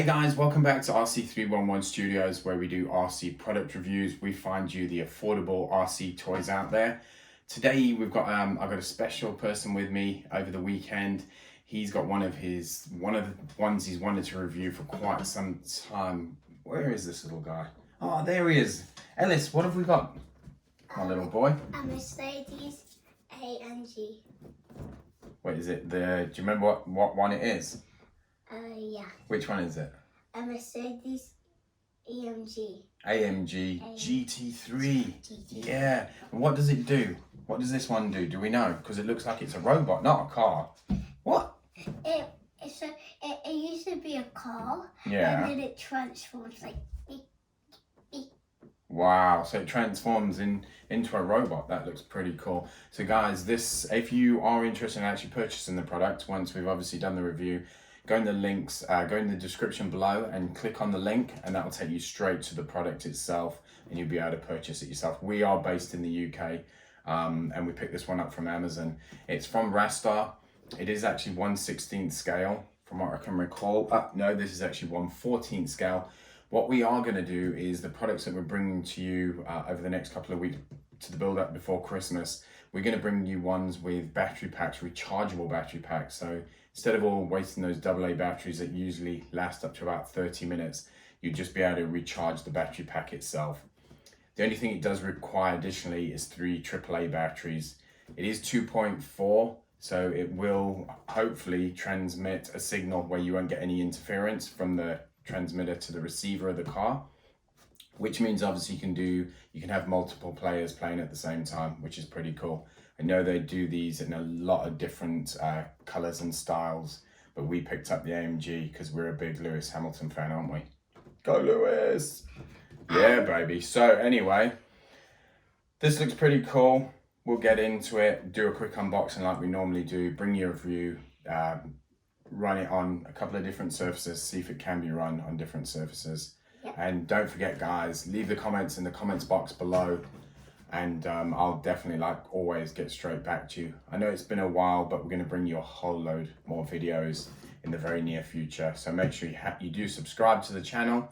Hey guys, welcome back to RC311 Studios, where we do RC product reviews. We find you the affordable RC toys out there. Today we've got I've got a special person with me over the weekend. He's got one of the ones he's wanted to review for quite some time. Where is this little guy? Oh, there he is. Ellis, what have we got, my little boy? A Mercedes AMG. What is it? Do you remember what one it is? Yeah. Which one is it? A Mercedes AMG. AMG GT3. Yeah. And what does it do? What does this one do? Do we know? Because it looks like it's a robot, not a car. What? It used to be a car. Yeah. And then it transforms like beep, beep. Wow. So it transforms into a robot. That looks pretty cool. So guys, if you are interested in actually purchasing the product, once we've obviously done the review, go in the links, go in the description below and click on the link, and that will take you straight to the product itself, and you'll be able to purchase it yourself. We are based in the UK, and we picked this one up from Amazon. It's from Rastar. It is actually 1/16 scale from what I can recall. No, this is actually 1/14 scale. What we are going to do is the products that we're bringing to you over the next couple of weeks to the build up before Christmas, we're going to bring you ones with battery packs, rechargeable battery packs. So instead of all wasting those AA batteries that usually last up to about 30 minutes, you'd just be able to recharge the battery pack itself. The only thing it does require additionally is 3 AAA batteries. It is 2.4, so it will hopefully transmit a signal where you won't get any interference from the transmitter to the receiver of the car, which means obviously you can have multiple players playing at the same time, which is pretty cool. I know they do these in a lot of different colors and styles, but we picked up the AMG because we're a big Lewis Hamilton fan, aren't we? Go Lewis! Yeah, baby. So anyway, this looks pretty cool. We'll get into it, do a quick unboxing like we normally do, bring you a review, run it on a couple of different surfaces, see if it can be run on different surfaces. Yep. And don't forget guys, leave the comments in the comments box below, and I'll definitely, like always, get straight back to you. I know it's been a while, but we're going to bring you a whole load more videos in the very near future. So make sure you do subscribe to the channel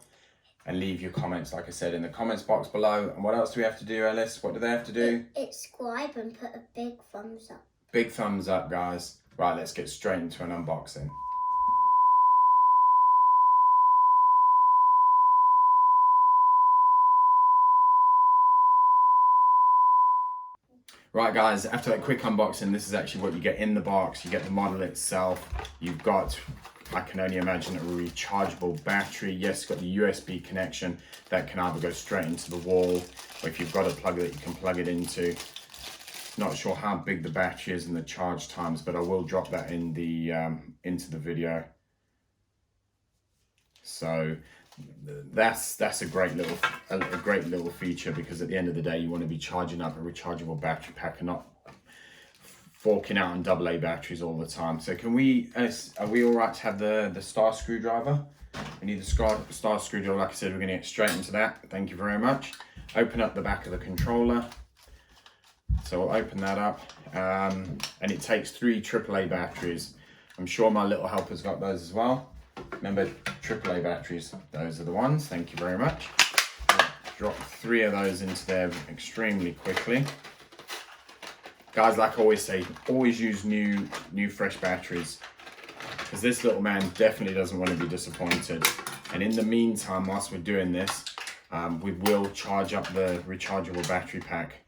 and leave your comments, like I said, in the comments box below. And what else do we have to do, Ellis? What do they have to do? Subscribe and put a big thumbs up. Big thumbs up, guys. Right, let's get straight into an unboxing. Right guys, after that quick unboxing, this is actually what you get in the box. You get the model itself. You've got, I can only imagine, a rechargeable battery. Yes, it's got the USB connection that can either go straight into the wall, or if you've got a plug that you can plug it into. Not sure how big the battery is and the charge times, but I will drop that in the into the video. So that's a great little feature, because at the end of the day you want to be charging up a rechargeable battery pack and not forking out on AA batteries all the time. So are we all right to have the star screwdriver? We need the star screwdriver. Like I said, we're going to get straight into that. Thank you very much. Open up the back of the controller. So we'll open that up, and it takes 3 AAA batteries. I'm sure my little helper's got those as well. Remember, AAA batteries, those are the ones. Thank you very much. Drop 3 of those into there extremely quickly. Guys, like I always say, always use new fresh batteries, because this little man definitely doesn't want to be disappointed. And in the meantime, whilst we're doing this, we will charge up the rechargeable battery pack.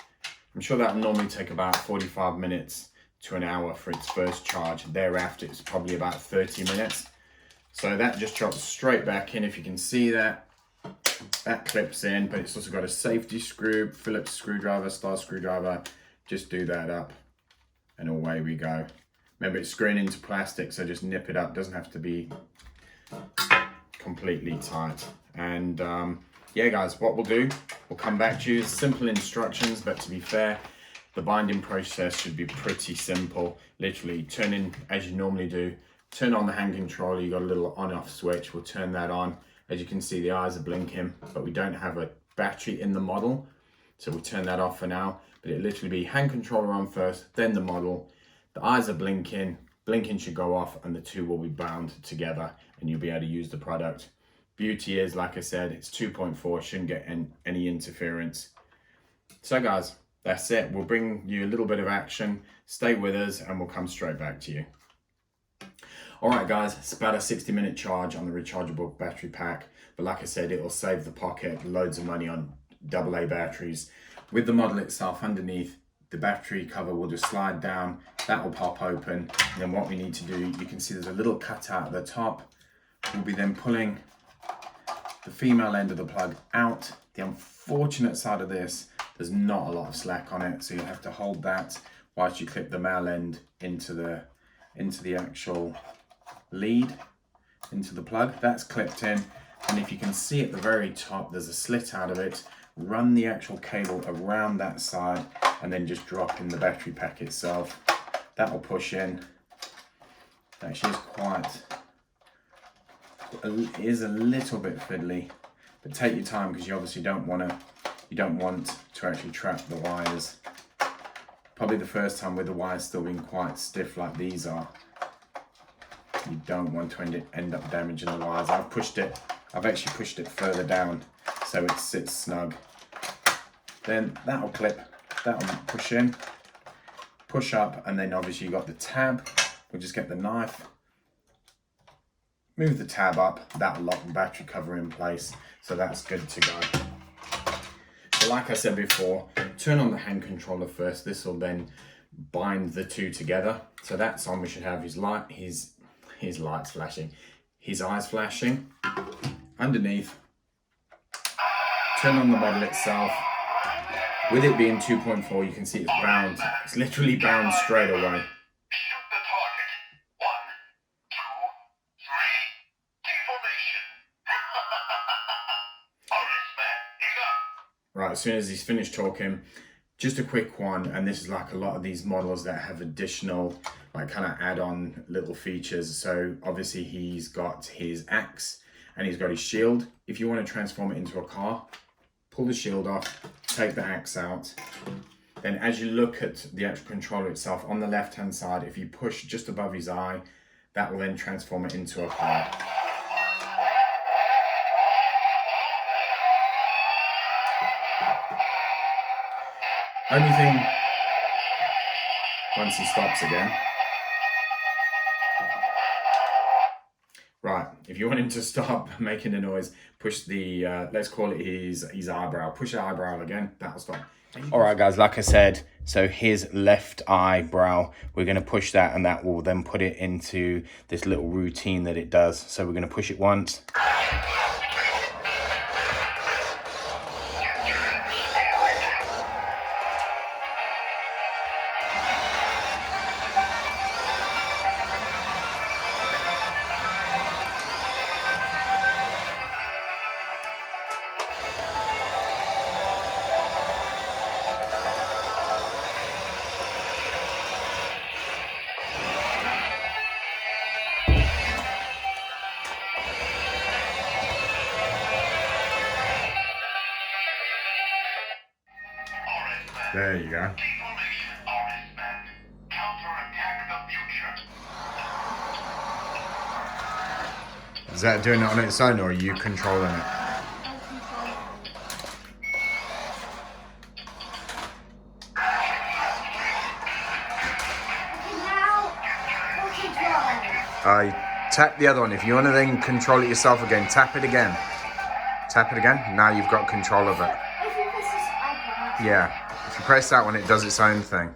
I'm sure that will normally take about 45 minutes to an hour for its first charge. Thereafter, it's probably about 30 minutes. So that just drops straight back in. If you can see that clips in, but it's also got a safety screw, Phillips screwdriver, star screwdriver. Just do that up and away we go. Remember, it's screwing into plastic, so just nip it up. Doesn't have to be completely tight. And yeah guys, what we'll do, we'll come back to you. Simple instructions, but to be fair, the binding process should be pretty simple. Literally turn in as you normally do. Turn on the hand controller. You got a little on-off switch. We'll turn that on. As you can see, the eyes are blinking, but we don't have a battery in the model, so we'll turn that off for now. But it'll literally be hand controller on first, then the model. The eyes are blinking. blinking should go off and the two will be bound together and you'll be able to use the product. Beauty is, like I said, it's 2.4, shouldn't get any interference. So guys, that's it. We'll bring you a little bit of action. Stay with us and we'll come straight back to you. All right guys, it's about a 60-minute charge on the rechargeable battery pack. But like I said, it will save the pocket loads of money on AA batteries. With the model itself underneath, the battery cover will just slide down, that will pop open. And then what we need to do, you can see there's a little cutout at the top. We'll be then pulling the female end of the plug out. The unfortunate side of this, there's not a lot of slack on it, so you'll have to hold that whilst you clip the male end into the actual lead, into the plug. That's clipped in, and if you can see at the very top, there's a slit out of it. Run the actual cable around that side and then just drop in the battery pack itself. That will push in. Actually is a little bit fiddly, but take your time because you obviously don't want to actually trap the wires. Probably the first time with the wires still being quite stiff like these are. You don't want to end up damaging the wires. I've actually pushed it further down so it sits snug. Then that'll clip, that'll push in, push up, and then obviously you've got the tab. We'll just get the knife, move the tab up, that'll lock the battery cover in place, so that's good to go. So like I said before, turn on the hand controller first. This will then bind the two together. So that's on. We should have his lights flashing, his eyes flashing. Underneath, turn on the model itself. With it being 2.4, you can see it's bound. It's literally bound straight away. Right, as soon as he's finished talking, just a quick one, and this is like a lot of these models that have additional, like kind of add-on little features. So obviously he's got his axe and he's got his shield. If you want to transform it into a car, pull the shield off, take the axe out. Then as you look at the actual controller itself, on the left-hand side, if you push just above his eye, that will then transform it into a car. Only thing, once he stops again. Right, if you want him to stop making a noise, push the, let's call it his eyebrow. Push the eyebrow again, that'll stop. All right guys, like I said, so his left eyebrow, we're gonna push that and that will then put it into this little routine that it does. So we're gonna push it once. There you go. Is that doing it on its own, or are you controlling it? Tap the other one. If you want to then control it yourself again, tap it again. Tap it again. Now you've got control of it. Yeah. If you press that one, it does its own thing.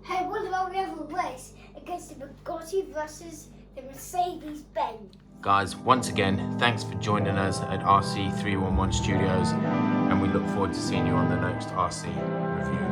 Hey, what about the other race against the Bugatti versus the Mercedes-Benz? Guys, once again, thanks for joining us at RC311 Studios, and we look forward to seeing you on the next RC review.